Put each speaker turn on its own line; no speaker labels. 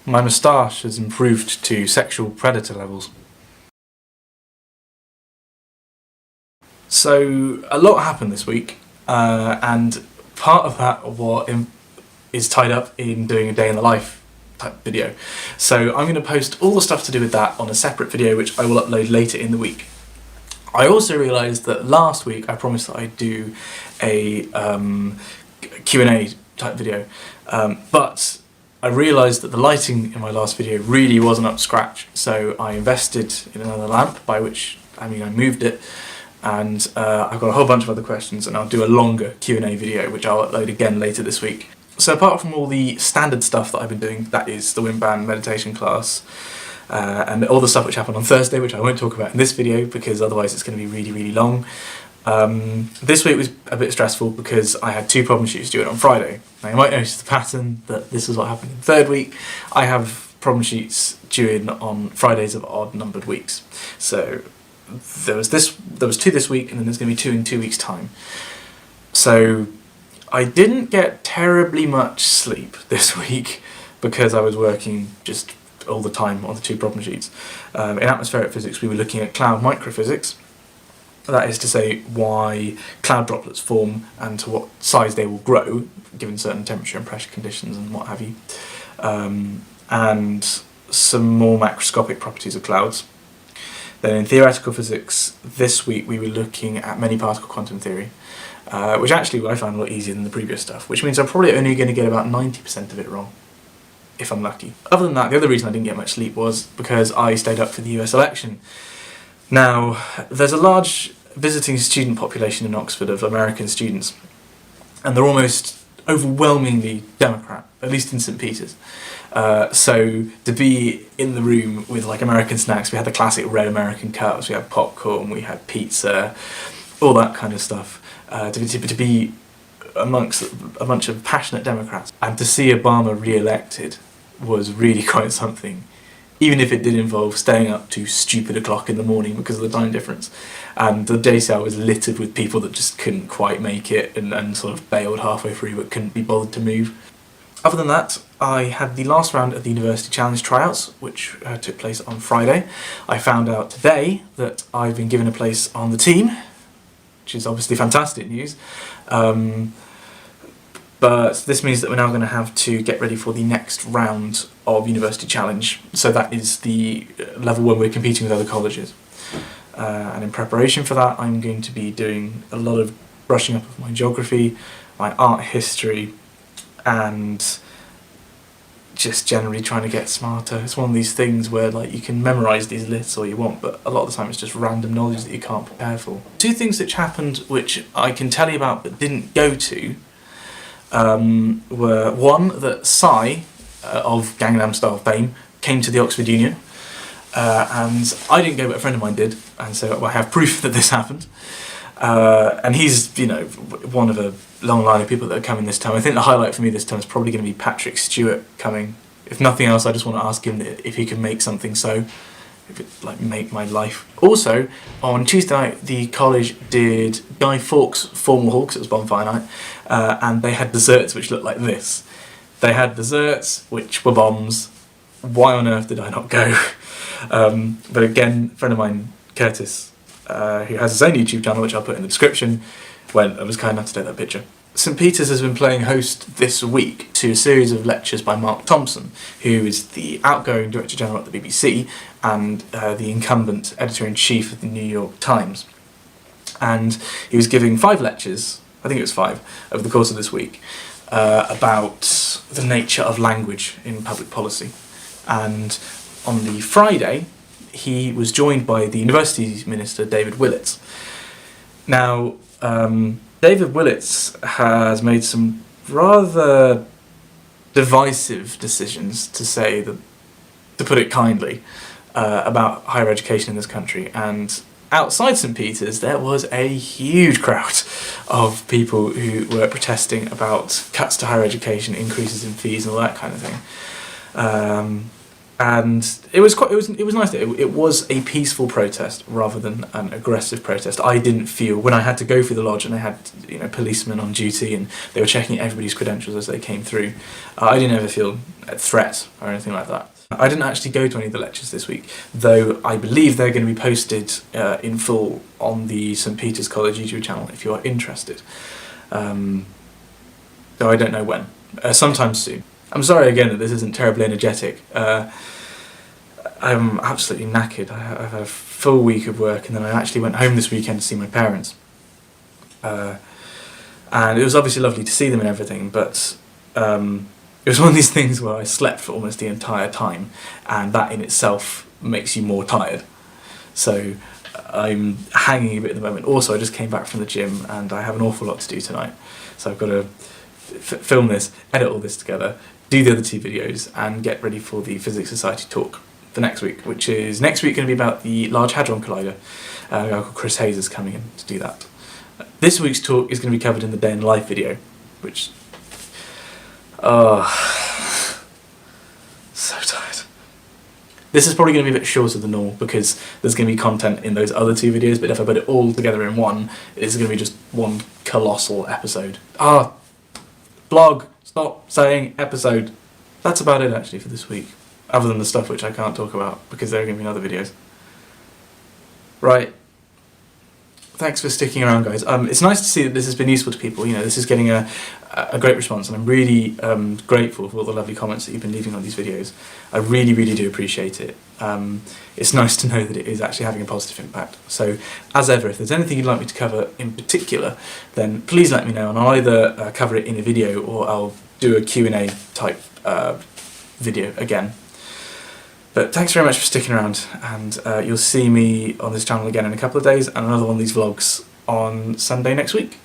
My moustache has improved to sexual predator levels. So a lot happened this week, and part of that is tied up in doing a day in the life type video. So I'm going to post all the stuff to do with that on a separate video, which I will upload later in the week. I also realised that last week I promised that I'd do a Q&A type video, but I realised that the lighting in my last video really wasn't up to scratch, so I invested in another lamp, by which I mean I moved it, and I've got a whole bunch of other questions, and I'll do a longer Q&A video which I'll upload again later this week. So apart from all the standard stuff that I've been doing, that is the wind band meditation class, and all the stuff which happened on Thursday, which I won't talk about in this video because otherwise it's going to be really, really long. This week was a bit stressful because I had 2 problem sheets due on Friday. Now you might notice the pattern that this is what happened in the third week. I have problem sheets due in on Fridays of odd numbered weeks. So there was 2 this week, and then there's going to be 2 in 2 weeks' time. So I didn't get terribly much sleep this week because I was working just all the time on the 2 problem sheets. In atmospheric physics we were looking at cloud microphysics. That is to say why cloud droplets form and to what size they will grow given certain temperature and pressure conditions and what have you. And some more macroscopic properties of clouds. Then in theoretical physics this week we were looking at many particle quantum theory, which actually I found a lot easier than the previous stuff, which means I'm probably only going to get about 90% of it wrong, if I'm lucky. Other than that, the other reason I didn't get much sleep was because I stayed up for the US election. Now, there's a large visiting student population in Oxford of American students, and they're almost overwhelmingly Democrat, at least in St Peter's. So to be in the room with like American snacks, we had the classic red American cups, we had popcorn, we had pizza, all that kind of stuff. To be amongst a bunch of passionate Democrats and to see Obama re-elected was really quite something, even if it did involve staying up to stupid o'clock in the morning because of the time difference. And the JCR was littered with people that just couldn't quite make it and sort of bailed halfway through but couldn't be bothered to move. Other than that, I had the last round of the University Challenge tryouts, which took place on Friday. I found out today that I've been given a place on the team, which is obviously fantastic news. But this means that we're now going to have to get ready for the next round of University Challenge. So that is the level when we're competing with other colleges. And in preparation for that, I'm going to be doing a lot of brushing up of my geography, my art history, and just generally trying to get smarter. It's one of these things where like you can memorise these lists all you want, but a lot of the time it's just random knowledge that you can't prepare for. 2 things which happened which I can tell you about but didn't go to were one, that PSY of Gangnam Style fame came to the Oxford Union, and I didn't go but a friend of mine did, and so I have proof that this happened. And he's, you know, one of a long line of people that are coming this time. I think the highlight for me this time is probably going to be Patrick Stewart coming. If nothing else, I just want to ask him if he can make something so, if it like make my life. Also, on Tuesday night, the college did Guy Fawkes' formal hall, because it was bonfire night, and they had desserts which looked like this. They had desserts which were bombs. Why on earth did I not go? But again, a friend of mine, Curtis, who has his own YouTube channel, which I'll put in the description, went and was kind enough to take that picture. St Peter's has been playing host this week to a series of lectures by Mark Thompson, who is the outgoing Director General at the BBC and the incumbent Editor-in-Chief of the New York Times. And he was giving 5 lectures, I think it was 5, over the course of this week, about the nature of language in public policy. And on the Friday, he was joined by the Universities Minister, David Willetts. Now, David Willetts has made some rather divisive decisions, to put it kindly, about higher education in this country. And outside St Peter's, there was a huge crowd of people who were protesting about cuts to higher education, increases in fees and all that kind of thing. And it was nice. It was a peaceful protest rather than an aggressive protest. I didn't feel, when I had to go through the lodge and they had, you know, policemen on duty and they were checking everybody's credentials as they came through, I didn't ever feel a threat or anything like that. I didn't actually go to any of the lectures this week, though I believe they're going to be posted in full on the St Peter's College YouTube channel if you are interested. Though I don't know when. Sometime soon. I'm sorry again that this isn't terribly energetic. I'm absolutely knackered. I've had a full week of work, and then I actually went home this weekend to see my parents. And it was obviously lovely to see them and everything, but it was one of these things where I slept for almost the entire time, and that in itself makes you more tired. So I'm hanging a bit at the moment. Also, I just came back from the gym, and I have an awful lot to do tonight. So I've got to film this, edit all this together, do the other 2 videos, and get ready for the Physics Society talk for next week, which is next week going to be about the Large Hadron Collider. A guy called Chris Hayes is coming in to do that. This week's talk is going to be covered in the Day in Life video, which... so tired. This is probably going to be a bit shorter than normal because there's going to be content in those other 2 videos, but if I put it all together in one, it's going to be just one colossal episode. Blog, stop saying episode. That's about it actually for this week, other than the stuff which I can't talk about because there are going to be other videos. Right. Thanks for sticking around, guys. It's nice to see that this has been useful to people. You know, this is getting a great response, and I'm really grateful for all the lovely comments that you've been leaving on these videos. I really, really do appreciate it. It's nice to know that it is actually having a positive impact. So, as ever, if there's anything you'd like me to cover in particular, then please let me know, and I'll either cover it in a video or I'll do a Q&A type video again. But thanks very much for sticking around, and you'll see me on this channel again in a couple of days, and another one of these vlogs on Sunday next week.